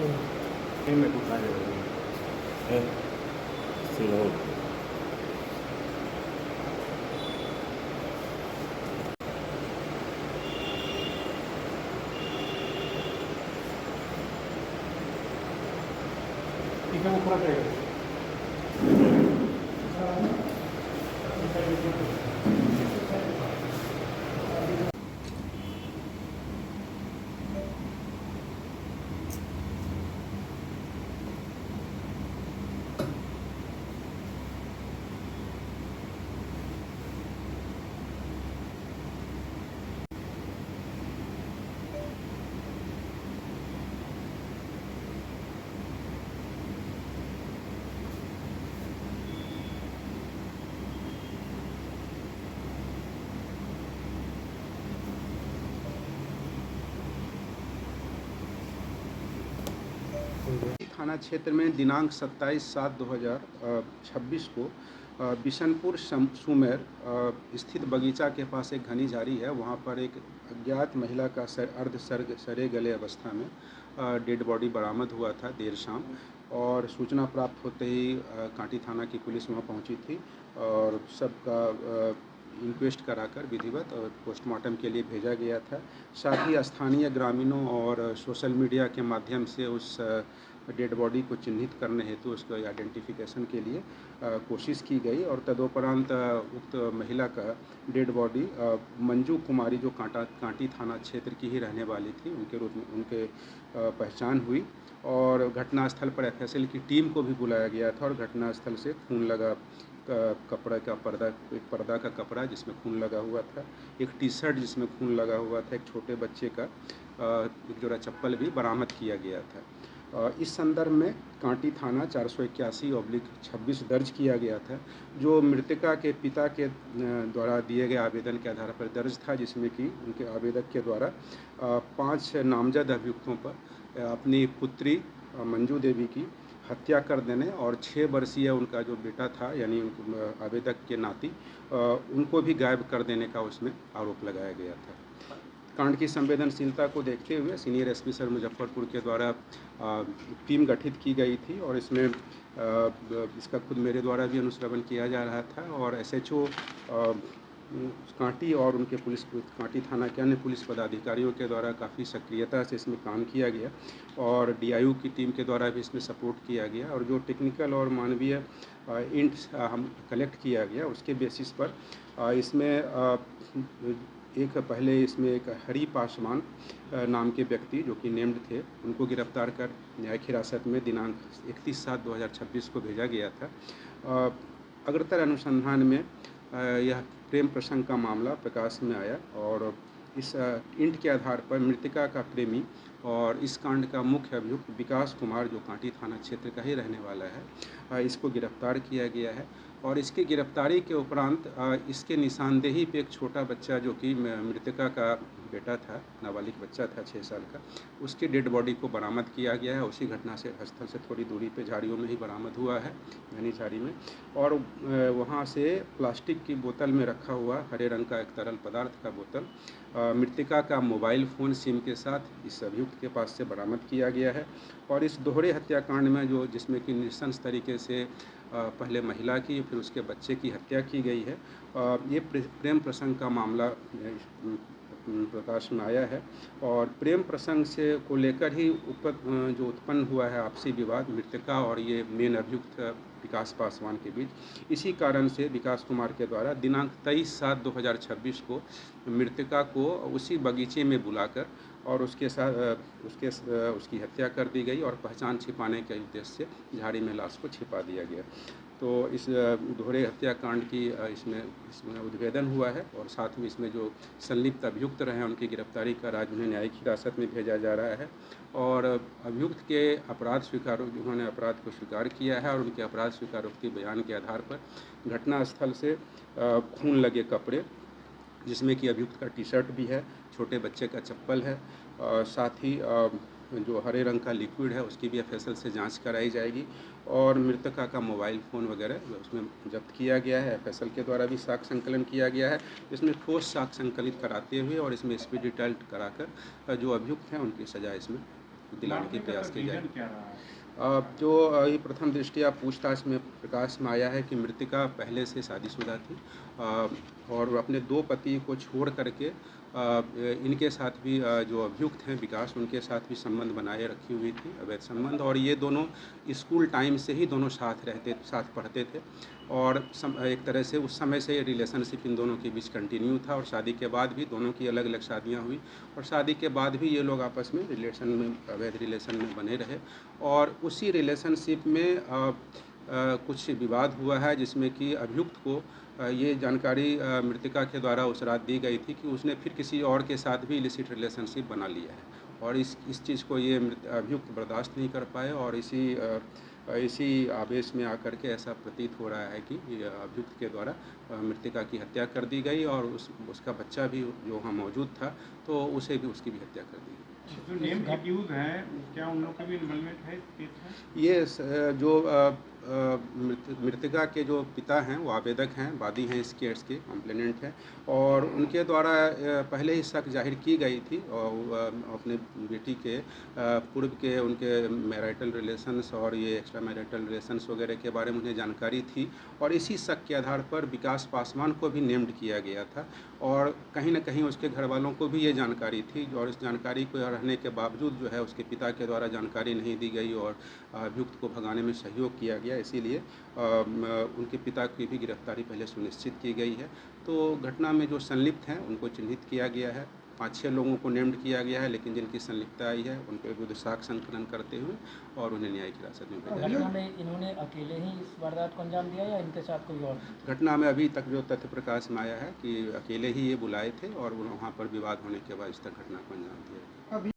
Em me gusta de sí, lo ¿Y qué busca la थाना क्षेत्र में दिनांक 27/7/2026 को बिशनपुर सुमेर स्थित बगीचा के पास एक घनी झाड़ी है। वहाँ पर एक अज्ञात महिला का सरे गले अवस्था में डेड बॉडी बरामद हुआ था देर शाम, और सूचना प्राप्त होते ही कांटी थाना की पुलिस वहाँ पहुँची थी और सबका इंक्वेस्ट कराकर विधिवत और पोस्टमार्टम के लिए भेजा गया था। साथ ही स्थानीय ग्रामीणों और सोशल मीडिया के माध्यम से उस डेड बॉडी को चिन्हित करने हेतु उसको आइडेंटिफिकेशन के लिए कोशिश की गई, और तदोपरांत उक्त महिला का डेड बॉडी मंजू कुमारी, जो कांटी थाना क्षेत्र की ही रहने वाली थी, उनके रूप में उनके पहचान हुई। और घटनास्थल पर एफएसएल की टीम को भी बुलाया गया था, और घटनास्थल से खून लगा कपड़ा का पर्दा, एक पर्दा का कपड़ा जिसमें खून लगा हुआ था, एक टी शर्ट जिसमें खून लगा हुआ था, एक छोटे बच्चे का एक जोड़ा चप्पल भी बरामद किया गया था। इस संदर्भ में कांटी थाना 481/26 दर्ज किया गया था, जो मृतका के पिता के द्वारा दिए गए आवेदन के आधार पर दर्ज था, जिसमें कि उनके आवेदक के द्वारा 5 नामजद अभियुक्तों पर अपनी पुत्री मंजू देवी की हत्या कर देने और 6 वर्षीय उनका जो बेटा था, यानी आवेदक के नाती, उनको भी गायब कर देने का उसमें आरोप लगाया गया था। कांड की संवेदनशीलता को देखते हुए सीनियर एसपी सर मुजफ्फरपुर के द्वारा टीम गठित की गई थी, और इसमें इसका खुद मेरे द्वारा भी अनुश्रवण किया जा रहा था, और एसएचओ कांटी और उनके कांटी थाना के अन्य पुलिस पदाधिकारियों के द्वारा काफ़ी सक्रियता से इसमें काम किया गया, और डीआईयू की टीम के द्वारा भी इसमें सपोर्ट किया गया, और जो टेक्निकल और मानवीय इंट्स हम कलेक्ट किया गया उसके बेसिस पर इसमें एक हरी पासवान नाम के व्यक्ति जो कि नेम्ड थे, उनको गिरफ्तार कर न्यायिक हिरासत में दिनांक 31/7/2026 को भेजा गया था। अग्रतर अनुसंधान में यह प्रेम प्रसंग का मामला प्रकाश में आया, और इस इंट के आधार पर मृतका का प्रेमी और इस कांड का मुख्य अभियुक्त विकास कुमार, जो कांटी थाना क्षेत्र का ही रहने वाला है, इसको गिरफ्तार किया गया है। और इसकी गिरफ्तारी के उपरांत इसके निशानदेही पे एक छोटा बच्चा, जो कि मृतका का बेटा था, नाबालिग बच्चा था 6 साल का, उसकी डेड बॉडी को बरामद किया गया है। उसी घटना से स्थल से थोड़ी दूरी पे झाड़ियों में ही बरामद हुआ है, घनी झाड़ी में, और वहाँ से प्लास्टिक की बोतल में रखा हुआ हरे रंग का एक तरल पदार्थ का बोतल मृतका का मोबाइल फ़ोन सिम के साथ इस अभियुक्त के पास से बरामद किया गया है। और इस दोहरे हत्याकांड में जिसमें कि नृशंस तरीके से पहले महिला की फिर उसके बच्चे की हत्या की गई है, ये प्रेम प्रसंग का मामला प्रकाश में आया है, और प्रेम प्रसंग से को लेकर ही जो उत्पन्न हुआ है आपसी विवाद मृतका और ये मेन अभियुक्त विकास पासवान के बीच। इसी कारण से विकास कुमार के द्वारा दिनांक 23/7/2026 को मृतका को उसी बगीचे में बुलाकर और उसके साथ उसकी हत्या कर दी गई, और पहचान छिपाने के उद्देश्य से झाड़ी में लाश को छिपा दिया गया। तो इस दोहरे हत्याकांड की इसमें उद्भेदन हुआ है, और साथ में इसमें जो संलिप्त अभियुक्त रहे हैं उनकी गिरफ्तारी कर आज उन्हें न्यायिक हिरासत में भेजा जा रहा है। और अभियुक्त के उन्होंने अपराध को स्वीकार किया है, और उनके अपराध स्वीकारोक्ति बयान के आधार पर घटनास्थल से खून लगे कपड़े, जिसमें कि अभियुक्त का टी शर्ट भी है, छोटे बच्चे का चप्पल है, साथ ही जो हरे रंग का लिक्विड है उसकी भी एफएसएल से जांच कराई जाएगी, और मृतका का मोबाइल फ़ोन वगैरह उसमें जब्त किया गया है। एफएसएल के द्वारा भी साक्ष्य संकलन किया गया है, इसमें ठोस साक्ष्य संकलित कराते हुए और इसमें स्पीड डिटेल्ड कराकर जो अभियुक्त हैं उनकी सज़ा इसमें दिलाने की मारने का प्रयास सर किए जाए। रीज़न क्या रहा है? जो ये प्रथम दृष्टया पूछताछ में प्रकाश में आया है कि मृतका पहले से शादीशुदा थी, और अपने 2 पति को छोड़ करके इनके साथ भी जो अभियुक्त हैं विकास, उनके साथ भी संबंध बनाए रखी हुई थी, अवैध संबंध। और ये दोनों स्कूल टाइम से ही दोनों साथ पढ़ते थे, और एक तरह से उस समय से रिलेशनशिप इन दोनों के बीच कंटिन्यू था, और शादी के बाद भी दोनों की अलग अलग शादियाँ हुई, और शादी के बाद भी ये लोग आपस में अवैध रिलेशन में बने रहे। और उसी रिलेशनशिप में कुछ विवाद हुआ है, जिसमें कि अभियुक्त को ये जानकारी मृतका के द्वारा उस रात दी गई थी कि उसने फिर किसी और के साथ भी इलिसिट रिलेशनशिप बना लिया है, और इस चीज़ को ये अभियुक्त बर्दाश्त नहीं कर पाए, और इसी आवेश में आकर के ऐसा प्रतीत हो रहा है कि ये अभियुक्त के द्वारा मृतका की हत्या कर दी गई, और उसका बच्चा भी जो वहाँ मौजूद था, तो उसे भी उसकी भी हत्या कर दी गई। जो नेम्ड एक्यूज़ हैं, क्या उन लोग का भी इन्वॉल्वमेंट है इस केस में? ये जो मृतका के जो पिता हैं वो आवेदक हैं, वादी हैं इस केस के, कंप्लेनेंट हैं, और उनके द्वारा पहले ही शक जाहिर की गई थी, और अपने बेटी के पूर्व के उनके मैरिटल रिलेशंस और ये एक्स्ट्रा मैरिटल रिलेशंस वगैरह के बारे में उन्हें जानकारी थी, और इसी शक के आधार पर विकास पासवान को भी नेम्ड किया गया था, और कहीं न कहीं उसके घर वालों को भी ये जानकारी थी, और इस जानकारी को रहने के बावजूद जो है उसके पिता के द्वारा जानकारी नहीं दी गई, और अभियुक्त को भगाने में सहयोग किया गया, इसीलिए उनके पिता की भी गिरफ्तारी पहले सुनिश्चित की गई है। तो घटना में जो संलिप्त हैं उनको चिन्हित किया गया है, 5-6 लोगों को नेम्ड किया गया है, लेकिन जिनकी संलिप्तता आई है उनके विरुद्ध साक्ष्य संकलन करते हुए और उन्हें न्यायिक हिरासत में भेजा घटना गया। में इन्होंने अकेले ही इस वारदात को अंजाम दिया या इनके साथ कोई और? घटना में अभी तक जो तथ्य प्रकाश में आया है कि अकेले ही ये बुलाए थे, और वहाँ पर विवाद होने के बाद इस तक घटना को अंजाम दिया।